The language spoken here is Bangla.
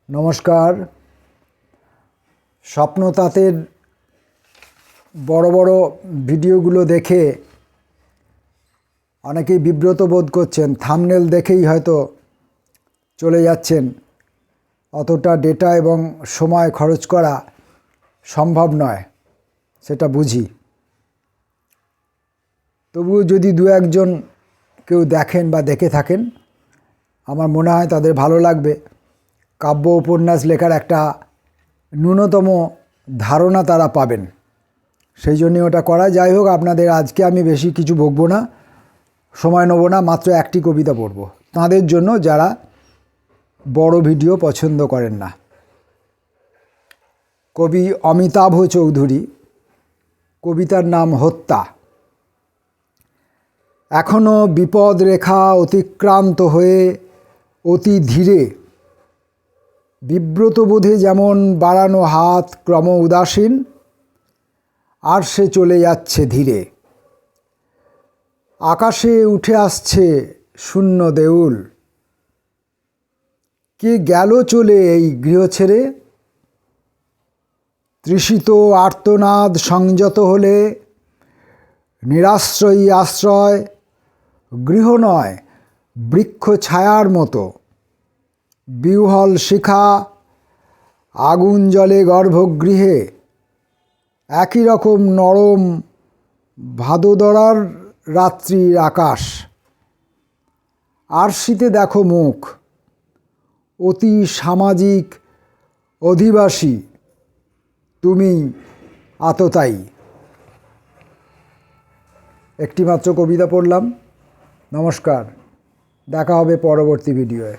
নমস্কার। স্বপ্নতাতের বড় বড় ভিডিওগুলো দেখে অনেকেই বিব্রত বোধ করছেন, থাম্বনেল দেখেই হয়তো চলে যাচ্ছেন। অতটা ডেটা এবং সময় খরচ করা সম্ভব নয়, সেটা বুঝি। তবুও যদি দু একজন কেউ দেখেন বা দেখে থাকেন, আমার মনে হয় তাদের ভালো লাগবে। কাব্য উপন্যাস লেখার একটা ন্যূনতম ধারণা তারা পাবেন, সেই জন্যই ওটা করা। যাই হোক, আপনাদের আজকে আমি বেশি কিছু বকবো না, সময় নেব না, মাত্র একটি কবিতা পড়ব তাদের জন্য যারা বড় ভিডিও পছন্দ করেন না। কবি অমিতাভ চৌধুরী, কবিতার নাম হত্যা। এখনো বিপদ রেখা অতিক্রান্ত হয়ে অতি ধীরে, বিব্রত বোধে যেমন বাড়ানো হাত ক্রম উদাসীন, আর সে চলে যাচ্ছে ধীরে। আকাশে উঠে আসছে শূন্য দেউল, কে গেল চলে এই গৃহ ছেড়ে। তৃষিত আর্তনাদ সংযত হলে নিরাশ্রয়ী আশ্রয় গৃহ নয়, বৃক্ষ ছায়ার মতো। বিহ্বল শিখা আগুন জ্বলে গর্ভগৃহে, একই রকম নরম ভাদোদরার রাত্রির আকাশ। আরশিতে দেখো মুখ, অতি সামাজিক অধিবাসী তুমি আততায়ী। একটিমাত্র কবিতা পড়লাম। নমস্কার, দেখা হবে পরবর্তী ভিডিওয়ে।